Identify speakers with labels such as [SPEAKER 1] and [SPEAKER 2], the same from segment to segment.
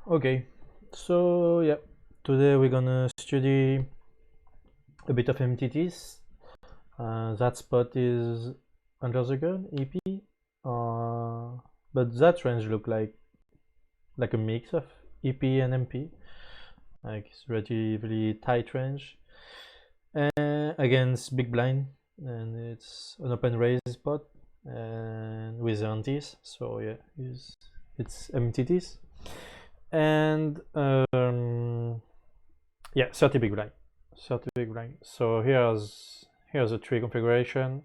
[SPEAKER 1] Okay, so yeah, today we're gonna study a bit of MTTs. That spot is under the gun, EP, but that range look like a mix of EP and MP, like it's relatively tight range against BigBlind, and it's an OpenRaise spot and with antis. So yeah, it's MTTs and yeah, 30 BigBlind. 30 BigBlind. So here's a tree configuration.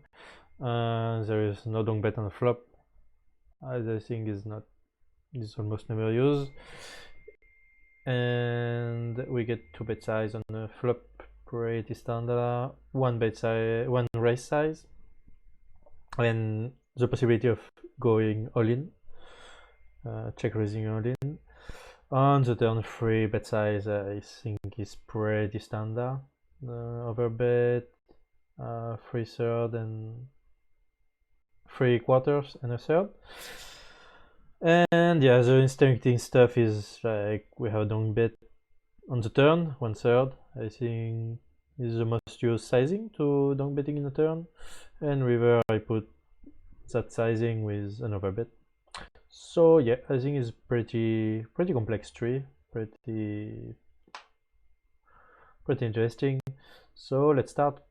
[SPEAKER 1] There is no donk bet on the flop, as I think is almost never used. And we get 2 bet size on the flop, pretty standard. 1 bet size, 1 raise size, and the possibility of going all in, check raising all in. On the turn 3 bet size, I think is pretty standard. Overbet, 3/3 and 3/4 and a third. And yeah, the instincting stuff is like we have a donk bet on the turn, 1/3. I think is the most used sizing to donk betting in the turn. And river, I put that sizing with an overbet. So yeah, I think it's pretty complex tree, pretty interesting. So let's start.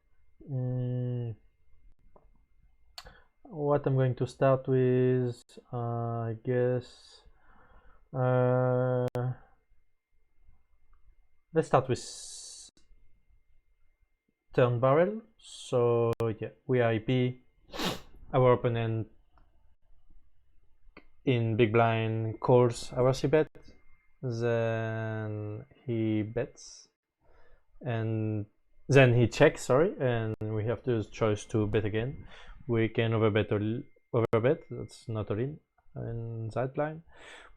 [SPEAKER 1] What I'm going to start with, I guess, let's start with turn barrel. So yeah, we are EP. Our opponent in big blind calls our c-bet, then he bets, and then he checks, sorry, and we have the choice to bet again. We can overbet or overbet, that's not all in that line.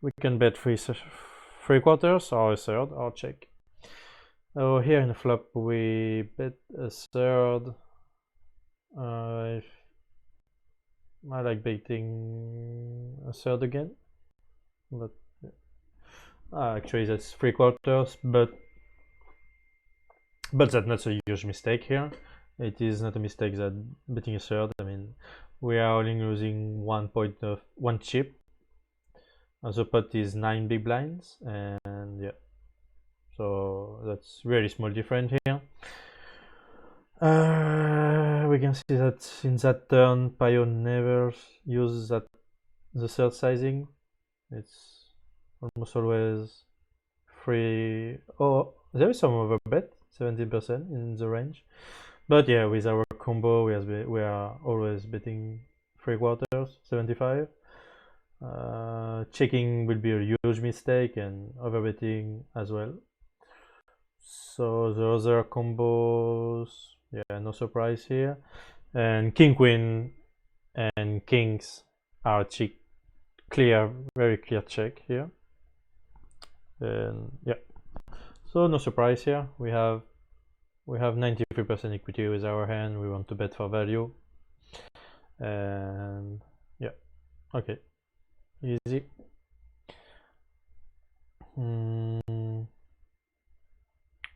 [SPEAKER 1] We can bet 3/4 or a third or check. Oh, here in the flop we bet a third. I like betting a third again, but actually that's 3/4, but that's not a huge mistake here. It is not a mistake that betting a third. I mean, we are only losing 1 point of 1 chip. The pot is 9 big blinds, and yeah, so that's really small difference here. We can see that in that turn, Pio never uses the third sizing. It's almost always free. Oh, there is some overbet, 70% in the range. But yeah, with our combo, we are always betting 3/4, 75. Checking will be a huge mistake, and overbetting as well. So the other combos, yeah, no surprise here. And king queen and kings are clear, very clear check here. And yeah, so no surprise here. We have 93% equity with our hand. We want to bet for value, and yeah, okay, easy.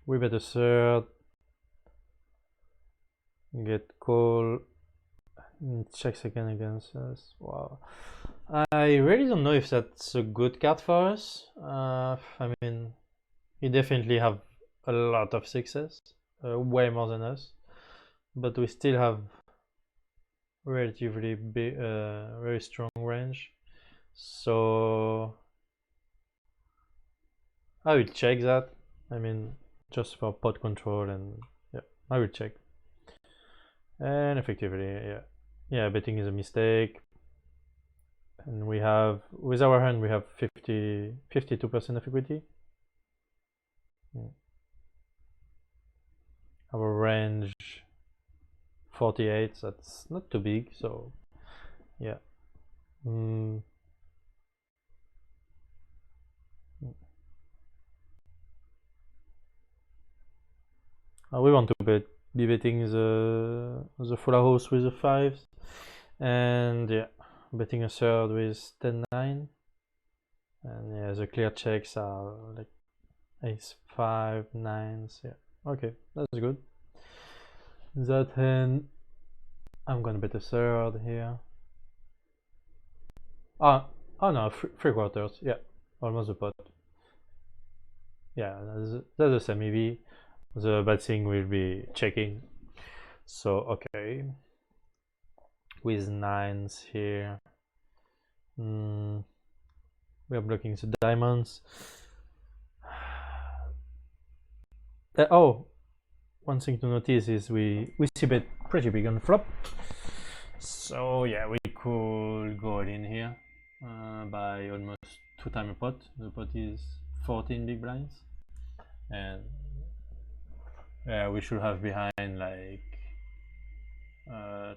[SPEAKER 1] We bet a third, get call, checks again against us. Wow, I really don't know if that's a good card for us. I mean, he definitely have a lot of sixes, way more than us, but we still have relatively big, very strong range. So I will check that. I mean, just for pot control, and yeah, I will check. And effectively, yeah, betting is a mistake. And we have, with our hand, we have 52% of equity. Our range 48, that's not too big, so yeah. We want to be betting the full house with the fives, and yeah, betting a third with 10-9. And yeah, the clear checks are like ace 5, 9s. Yeah, okay, that's good. That hand, I'm gonna bet a third here. Oh no, three quarters. Yeah, almost a pot. Yeah, that's a semi V. The bad thing will be checking. So okay, with 9s here. We are blocking the diamonds. Oh, one thing to notice is we see bet pretty big on flop. So yeah, we could go in here by almost 2 times a pot. The pot is 14 big blinds, and yeah, we should have behind like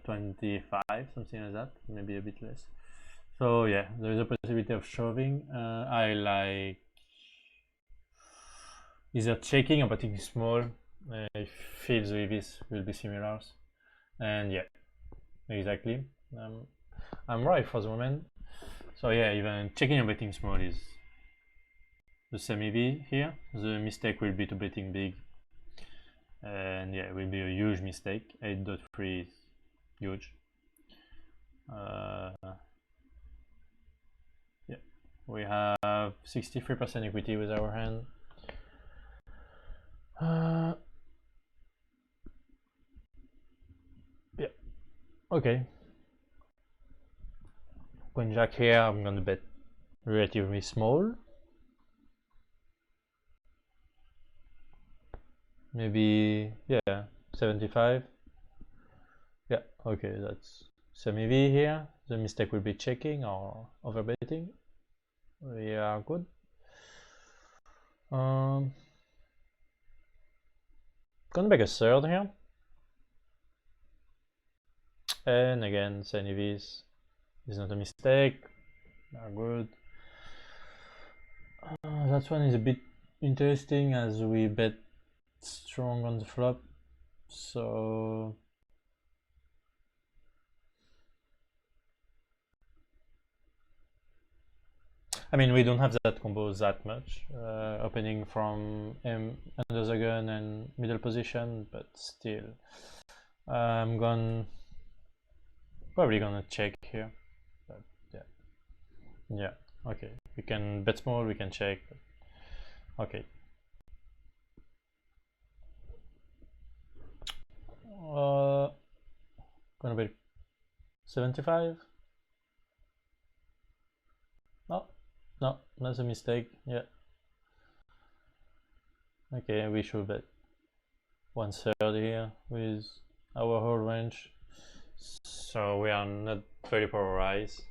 [SPEAKER 1] 25, something like that, maybe a bit less. So yeah, there is a possibility of shoving. I like either checking or betting small. I feel the EVs will be similar, and yeah, exactly. I'm right for the moment. So yeah, even checking and betting small is the same EV here. The mistake will be to betting big, and yeah, it will be a huge mistake. 8.3 is huge. Yeah, we have 63% equity with our hand. Yeah, okay. Queen jack here, I'm gonna bet relatively small. Maybe, yeah, 75. Yeah, okay, that's semi V here. The mistake will be checking or overbetting. We are good. Gonna make a third here. And again, semi V's is not a mistake. We are good. That one is a bit interesting as we bet strong on the flop. So I mean, we don't have that combo that much, opening from under the gun and middle position, but still, I'm probably gonna check here. But yeah, okay. We can bet small, we can check. Okay. Gonna bet 75. No, that's a mistake. Yeah. Okay, we should bet 1/3 here with our whole range. So we are not very polarized.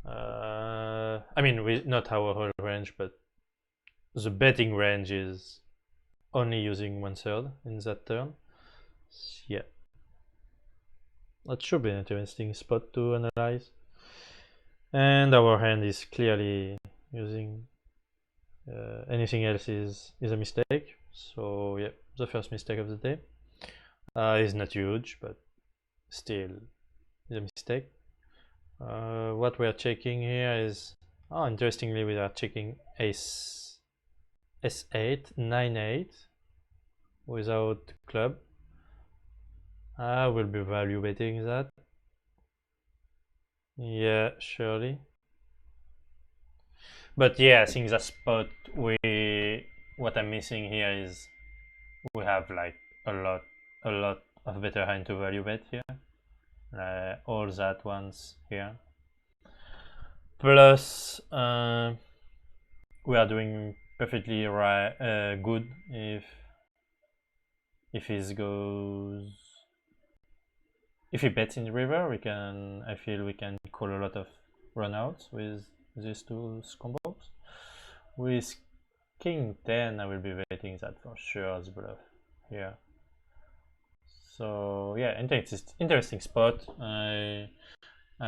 [SPEAKER 1] I mean, we not our whole range, but the betting range is only using 1/3 in that turn. Yeah, that should be an interesting spot to analyze. And our hand is clearly using anything else is a mistake. So yeah, the first mistake of the day is not huge, but still is a mistake. What we are checking here is, interestingly, we are checking ace s8, 9-8 without club. I will be value betting that. Yeah, surely. But yeah, I think the spot what I'm missing here is we have like a lot of better hand to value bet here. All that ones here. Plus, we are doing perfectly good if he bets in the river. I feel we can call a lot of runouts with these two combos. With king 10, I will be betting that for sure as bluff here. So yeah, interesting spot. I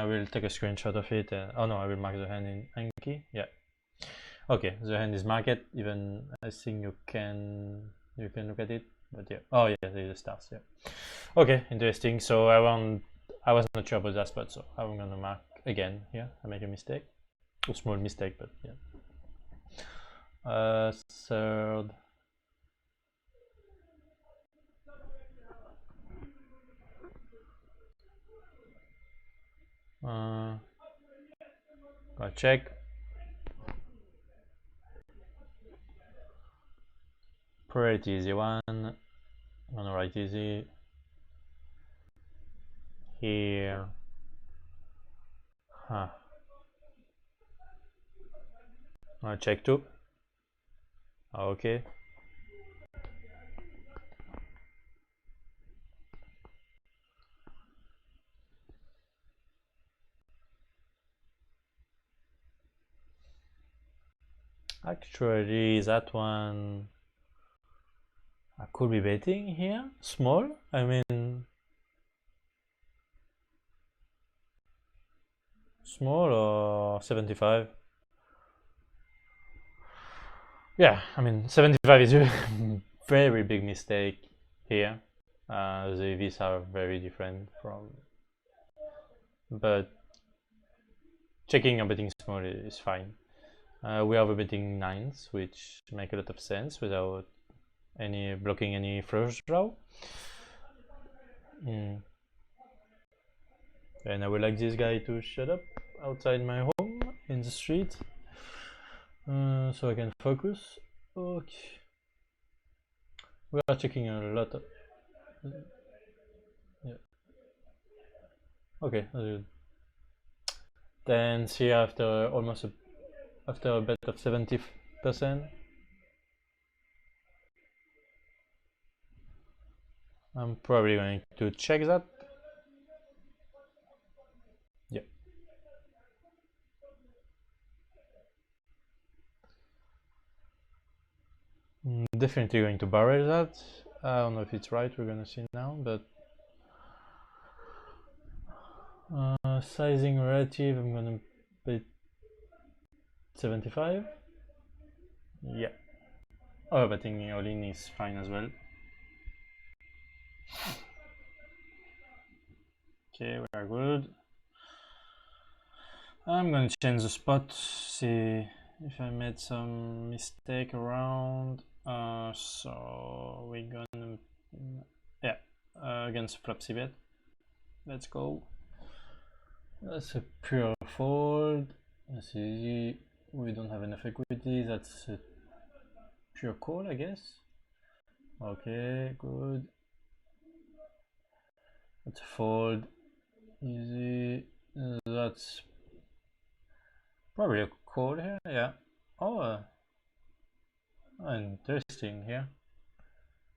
[SPEAKER 1] will take a screenshot of it. Oh no, I will mark the hand in Anki. Yeah. Okay, the hand is marked. Even I think you can look at it. But yeah. Oh yeah, there is the stars. Yeah. Okay, interesting. So I was not sure about that spot, so I'm gonna mark again here. I make a mistake. A small mistake, but yeah. Third. Gonna check. Pretty easy one. I'm gonna write easy. Here. Huh. Gonna check too. Okay. Actually, that one I could be betting here. Small. I mean, small or 75. Yeah, I mean 75 is a very big mistake here. The EVs are very different from, but checking and betting small is fine. We are betting 9s, which make a lot of sense without any blocking any flush draw. And I would like this guy to shut up outside my home in the street, so I can focus. Okay. We are checking a lot of, yeah. Okay, that's good. Then see after almost after a bet of 70%, I'm probably going to check that. Yeah. Definitely going to barrel that. I don't know if it's right, we're gonna see now, but sizing relative, I'm gonna bet 75. Yeah. Oh, betting all in is fine as well. Okay, we are good. I'm gonna change the spot, see if I made some mistake around. So we're gonna, yeah, against flop c bet. Let's go. That's a pure fold. That's easy. We don't have enough equity. That's a pure call, I guess. Okay, good. That's a fold. Easy. That's probably a call here. Yeah. Oh, interesting here.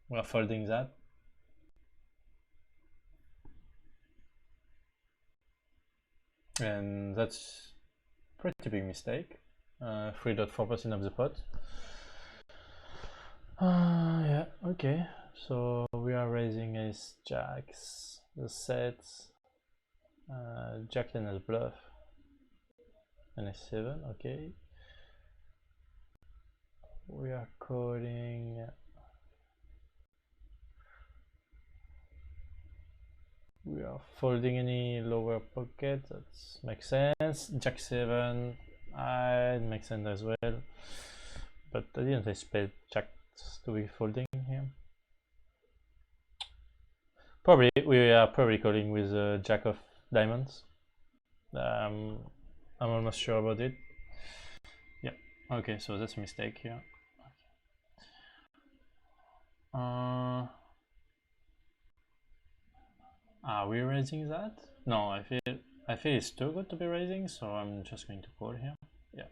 [SPEAKER 1] We're folding that. And that's pretty big mistake. 3.4% of the pot. Yeah, okay. So we are raising ace jacks, the sets, jack 10 as bluff, and a 7, okay. We are calling. We are folding any lower pocket, that makes sense. Jack 7, it makes sense as well. But I didn't expect jacks to be folding here. Probably, we are probably calling with jack of diamonds. I'm almost sure about it. Yeah, okay, so that's a mistake here. Are we raising that? No, I feel it's too good to be raising, so I'm just going to call here. Yeah.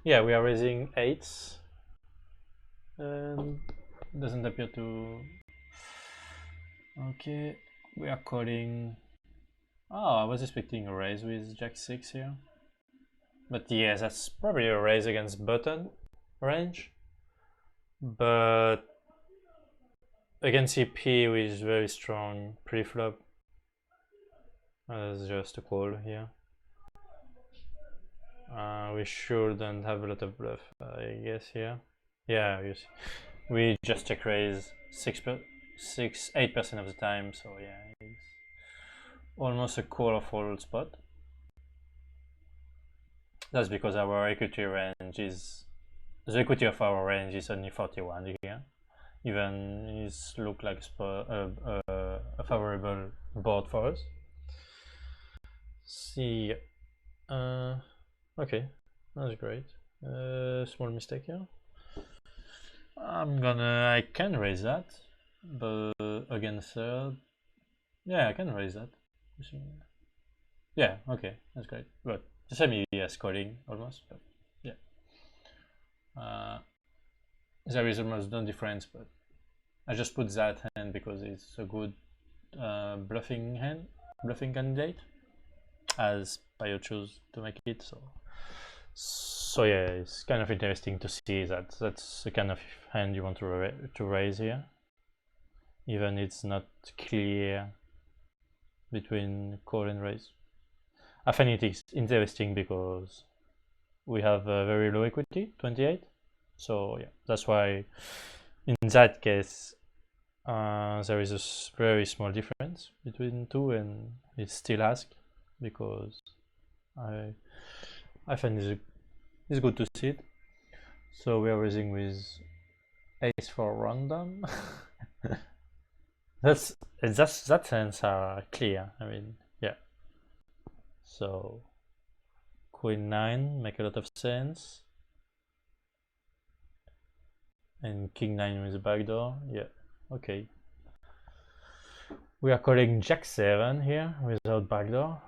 [SPEAKER 1] Yeah, we are raising 8s. Doesn't appear to. Okay, we are calling. Oh, I was expecting a raise with Jack 6 here. But yes, that's probably a raise against button range. But against CP, which is very strong pre-flop, that's just a call here. We shouldn't have a lot of bluff, I guess, here. Yeah, we just check raise 8% of the time, so yeah, it's almost a call of all spot. That's because our equity range is, the equity of our range is only 41 here. Even it look like a favorable board for us. See, okay, that's great. Small mistake here. I can raise that, but against third, yeah, I can raise that. Yeah, okay, that's great. But the same as calling almost, but yeah. There is almost no difference, but I just put that hand because it's a good bluffing candidate, as Pio chose to make it. So yeah, it's kind of interesting to see that that's the kind of hand you want to raise here, even it's not clear between call and raise. I find it is interesting because we have a very low equity, 28. So yeah, that's why in that case there is a very small difference between two, and it's still asked because I find it's good to see it. So we are raising with ace for random. that sense are clear. I mean, yeah. So queen 9 make a lot of sense, and king 9 with a backdoor. Yeah, okay. We are calling jack 7 here without backdoor.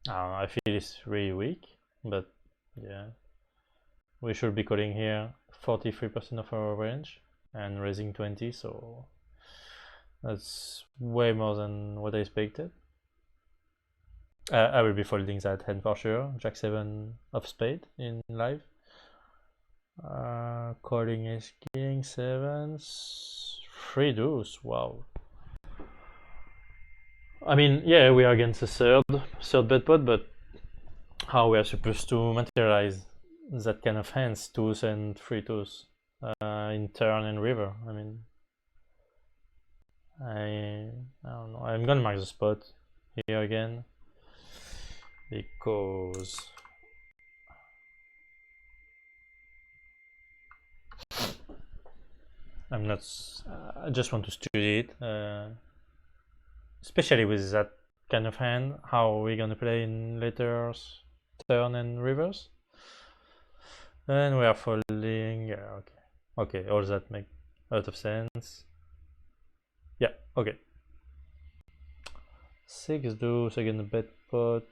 [SPEAKER 1] I feel it's really weak, but yeah, we should be calling here 43% of our range and raising 20, so that's way more than what I expected. I will be folding that hand for sure. Jack 7 of spade in live. Calling is king 7s, 3 deuce. Wow. I mean, yeah, we are against a third bet pot, but how we are supposed to materialize that kind of hands, 2s and 3 2s in turn and river? I mean, I don't know. I'm gonna mark the spot here again because I'm not. I just want to study it, especially with that kind of hand. How are we gonna play in later turn and rivers? And we are folding. Yeah, okay. Okay, all that make a lot of sense. Yeah, okay. 6 deuce again, the bet pot.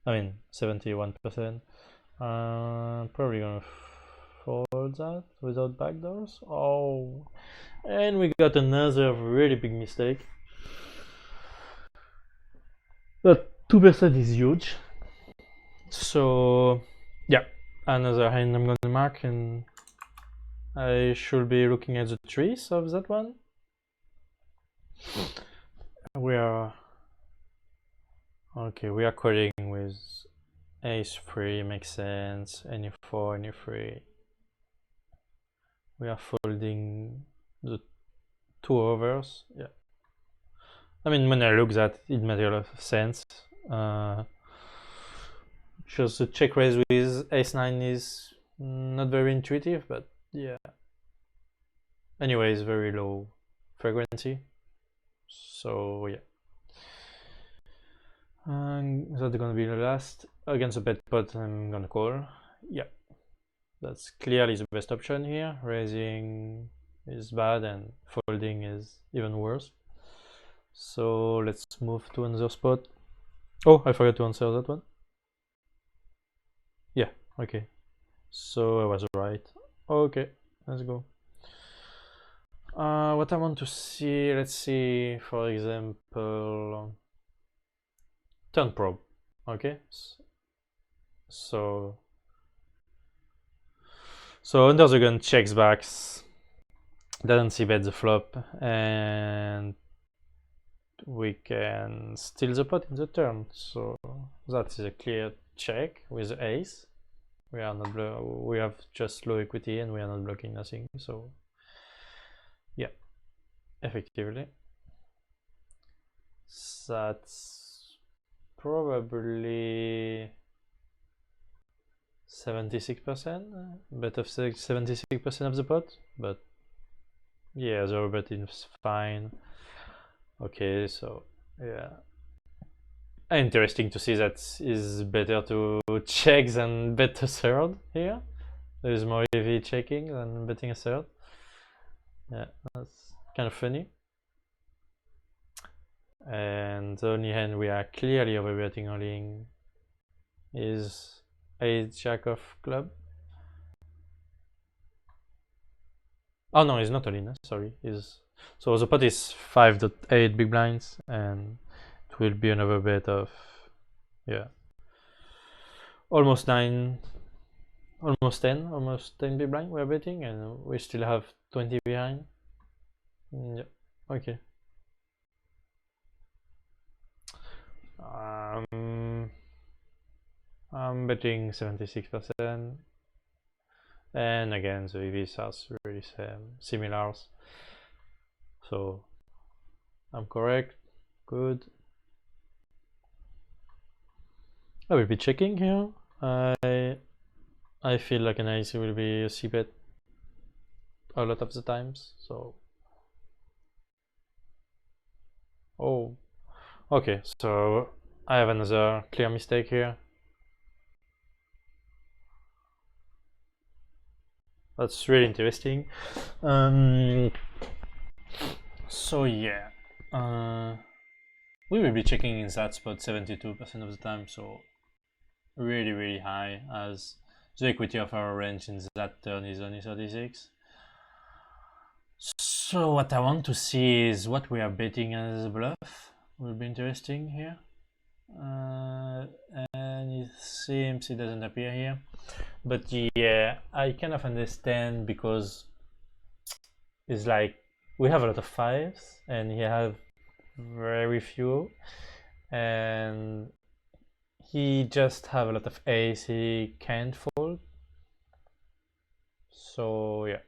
[SPEAKER 1] I mean, 71%. Probably gonna fold that without backdoors. Oh, and we got another really big mistake. But 2% is huge. So yeah, another hand I'm gonna mark, and I should be looking at the trees of that one. We are okay. We are calling with ace 3, makes sense. Any 4, any 3. We are folding the 2 overs. Yeah. I mean, when I look at that, it made a lot of sense. Just a check raise with ace 9 is not very intuitive, but yeah. Anyways, very low frequency. So yeah. That's gonna be the last. Against the bet pot, I'm gonna call. Yeah. That's clearly the best option here. Raising is bad and folding is even worse. So let's move to another spot. Oh, I forgot to answer that one. Yeah, okay. So I was right. Okay, let's go. What I want to see, let's see, for example, turn probe. Okay, so under the gun checks backs, doesn't see bet the flop, and we can steal the pot in the turn. So that is a clear check with ace. We are not we have just low equity and we are not blocking nothing. So yeah, effectively. That's probably 76%, bet of 76% of the pot, but yeah, the overbetting is fine. Okay, so yeah, interesting to see that is better to check than bet a third here. There is more heavy checking than betting a third. Yeah, that's kind of funny. And the only hand we are clearly overbetting only is Ace Jack of club. Oh no, it's not all in, sorry. So the pot is 5.8 big blinds, and it will be another bet of, yeah, almost 10 big blind we're betting, and we still have 20 behind. Yeah, okay. I'm betting 76%. And again, the EVs are really similar. So I'm correct. Good. I will be checking here. I feel like an IC will be a C bet a lot of the times. So oh, okay. So I have another clear mistake here. That's really interesting. So yeah, we will be checking in that spot 72% of the time. So really high, as the equity of our range in that turn is only 36. So what I want to see is what we are betting as a bluff. Will be interesting here. And it seems it doesn't appear here, but yeah, I kind of understand, because it's like we have a lot of fives and he have very few, and he just have a lot of ace he can't fold. So yeah,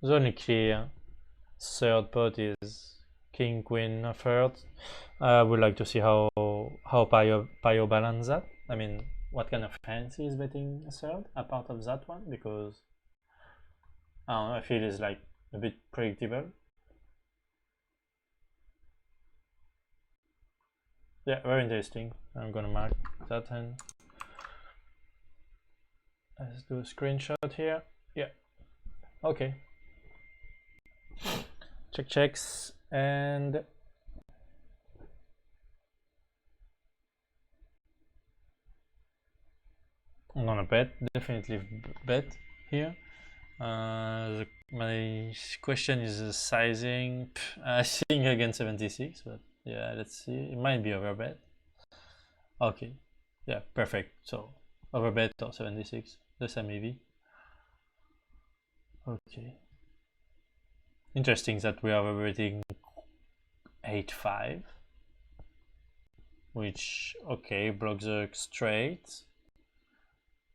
[SPEAKER 1] the only clear third pot is king queen of hearts. I would like to see how Pio balance that. I mean, what kind of hands he is betting a third apart of that one, because I don't know, I feel it's like a bit predictable. Yeah, very interesting. I'm gonna mark that hand. Let's do a screenshot here. Yeah, okay. Checks, and I'm gonna bet, definitely bet here. My question is the sizing. I think against 76, but yeah, let's see. It might be overbet. Okay, yeah, perfect. So overbet or 76, the same EV. Okay. Interesting that we are overbetting 8-5, which okay blocks the straight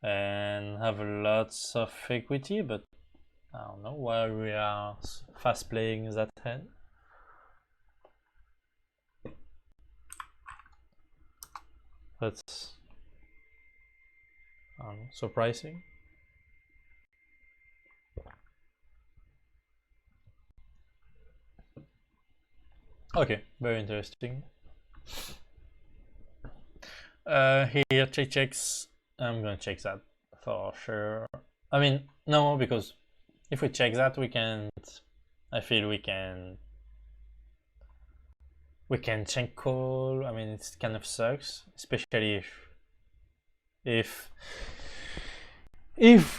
[SPEAKER 1] and have lots of equity, but I don't know why we are fast playing that hand. That's surprising. Okay, very interesting. Here checks. I'm gonna check that for sure. I mean, no, because if we check that, we can't. I feel we can check call. I mean, it kind of sucks, especially if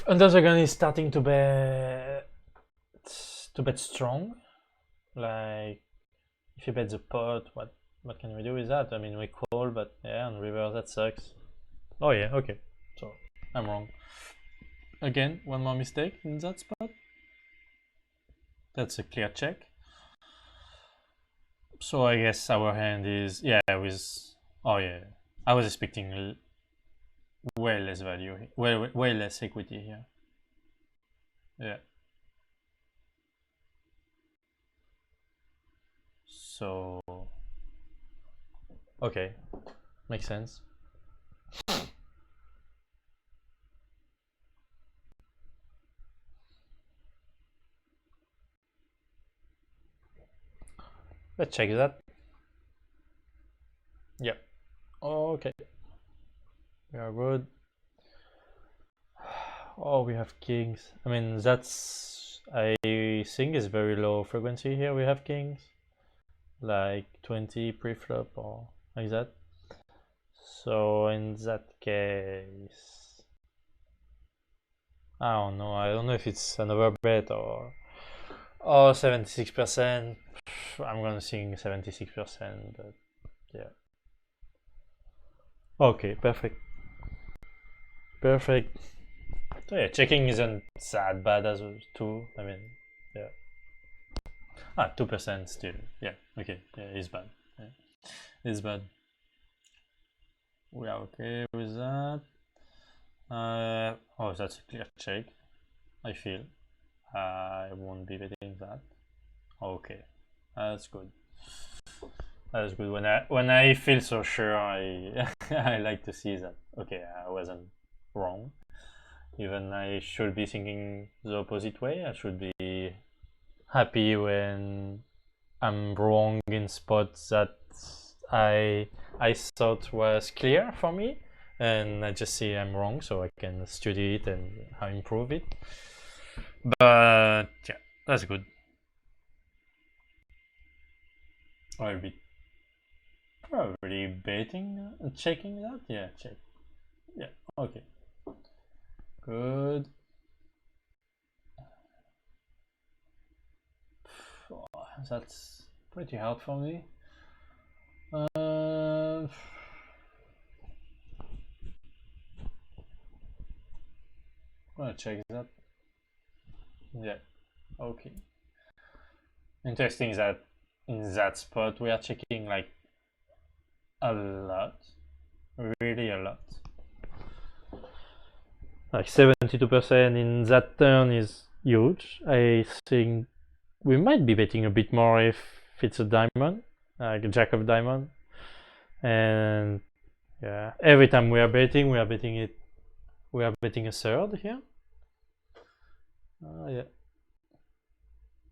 [SPEAKER 1] under the gun is starting to bet strong. Like if you bet the pot, what can we do with that? I mean, we call, but yeah, on river that sucks. Oh yeah, okay. So I'm wrong. Again, one more mistake in that spot. That's a clear check. So I guess our hand is, yeah, oh yeah, I was expecting way less value, way less equity here. Yeah. So okay, makes sense. Let's check that. Yep. Okay. We are good. Oh, we have kings. I mean, that's, I think is very low frequency here. We have kings, like 20 pre-flop or like that. So in that case, I don't know. I don't know if it's an overbet or 76%. I'm gonna think 76%, but yeah. Okay, perfect. Perfect. So yeah, checking isn't that bad as too. I mean, yeah. 2% still. Yeah, okay. Yeah, it's bad. Yeah, it's bad. We are okay with that. Oh, that's a clear check. I feel. I won't be betting that. Okay, that's good. That's good. When I feel so sure, I I like to see that. Okay, I wasn't wrong. Even I should be thinking the opposite way. I should be happy when I'm wrong in spots that I thought was clear for me, and I just see I'm wrong, so I can study it and improve it. But yeah, that's good. I'll be probably betting, checking that. Yeah, check. Yeah, okay, good. That's pretty hard for me. I'm gonna check that. Yeah, okay. Interesting that in that spot we are checking like a lot, really a lot. Like 72% in that turn is huge. I think we might be betting a bit more if it's a diamond, like a jack of diamond. And yeah, every time we are betting it. We are betting a third here. Yeah,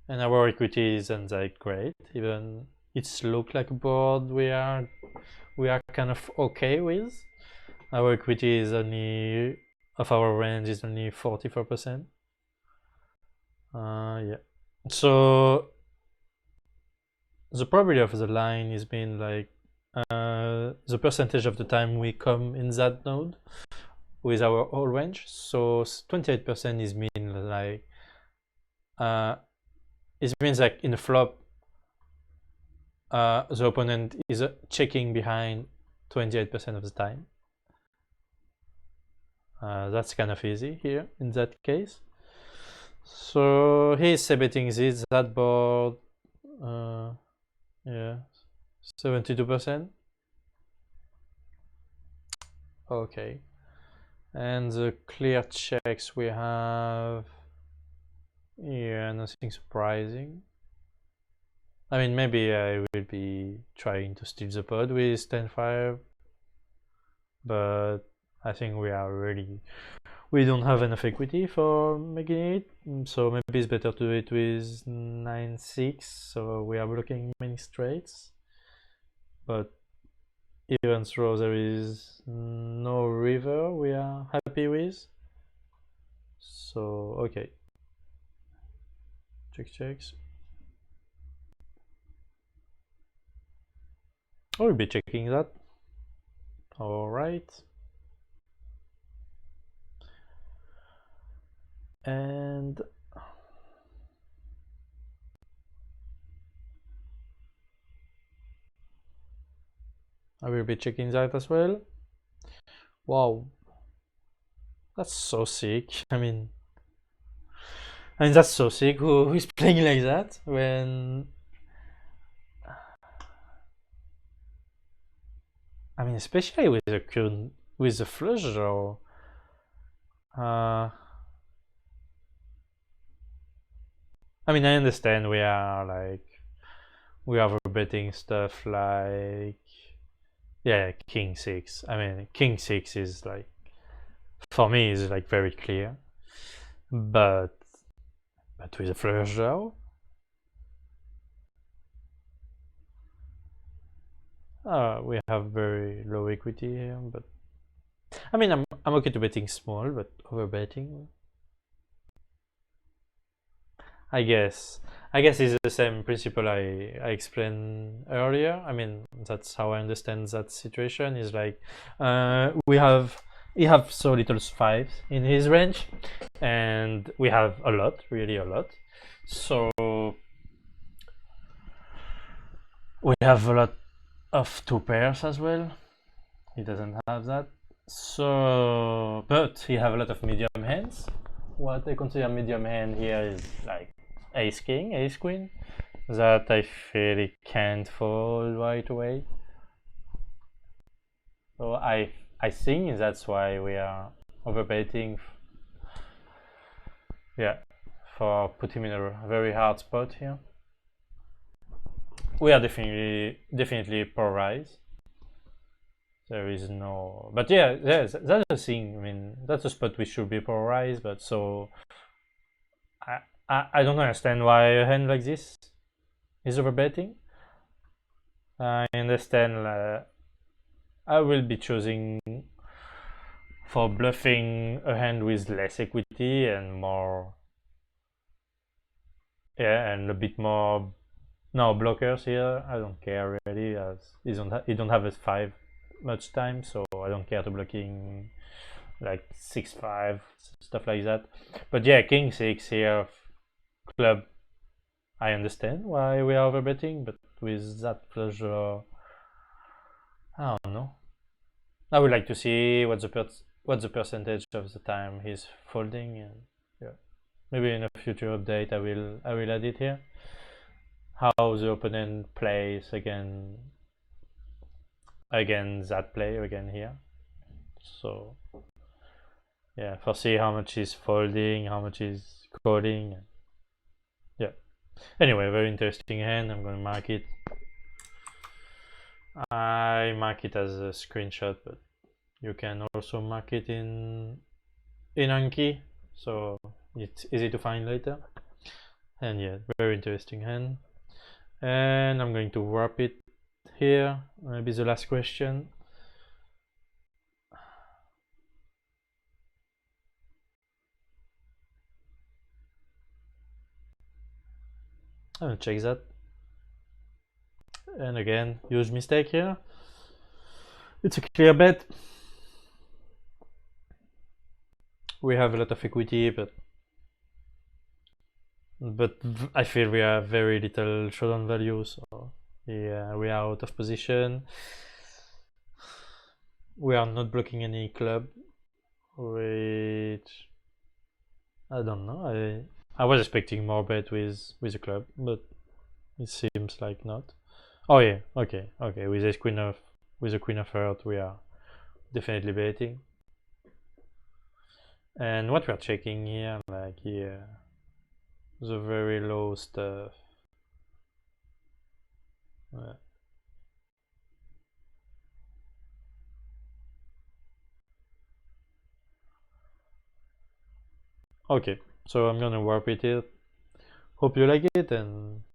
[SPEAKER 1] and our equity isn't that great. Even it's look like a board we are kind of okay with. Our equity is only of our range is only 44%. Yeah. So the probability of the line is being like the percentage of the time we come in that node with our whole range. So 28% is mean like it means like in the flop the opponent is checking behind 28% of the time. That's kind of easy here in that case. So he's betting that board. Yeah, 72%. Okay, and the clear checks we have. Yeah, nothing surprising. I mean, maybe I will be trying to steal the pod with 10-5, but I think we don't have enough equity for making it, so maybe it's better to do it with 9-6, so we are blocking many straights. But even though there is no river we are happy with, so okay. Checks. We'll be checking that. All right. And I will be checking that as well. Wow, that's so sick. I mean that's so sick. Who is playing like that when? I mean, especially with the flush draw. I mean, I understand we are betting stuff like, yeah, king 6. I mean, king 6 is like, for me, is like very clear. But with a flush draw, we have very low equity here. But I mean, I'm okay to betting small, but over betting, I guess it's the same principle I explained earlier. I mean, that's how I understand that situation. Is like, he have so little fives in his range, and we have a lot, really a lot. So we have a lot of two pairs as well. He doesn't have that. So, but he have a lot of medium hands. What I consider medium hand here is like ace king, ace queen, that I feel it can't fold right away. So I think that's why we are overbetting. Yeah, for put him in a very hard spot here. We are definitely polarized. There is no, but yeah, that's a thing. I mean, that's a spot we should be polarized. But so I don't understand why a hand like this is overbetting. I understand. I will be choosing for bluffing a hand with less equity and more, yeah, and a bit more. No blockers here. I don't care really, as he don't have a 5 much time, so I don't care to blocking like 6-5 stuff like that. But yeah, king 6 here, club. I understand why we are overbetting, but with that flush draw, I don't know. I would like to see what the percentage of the time he's folding, and yeah, maybe in a future update I will add it here. How the opponent plays again that play again here. So yeah, for see how much is folding, how much is calling. Yeah. Anyway, very interesting hand. I'm gonna mark it. I mark it as a screenshot, but you can also mark it in Anki, so it's easy to find later. And yeah, very interesting hand. And I'm going to wrap it here. Maybe the last question. I'm gonna check that. And again, huge mistake here. It's a clear bet. We have a lot of equity, but I feel we have very little showdown value, so yeah, we are out of position. We are not blocking any club, which I don't know. I was expecting more bet with a club, but it seems like not. Oh yeah, okay. With a queen of heart, we are definitely betting. And what we're checking here, like here, the very low stuff. Okay, so I'm gonna warp it here. Hope you like it, and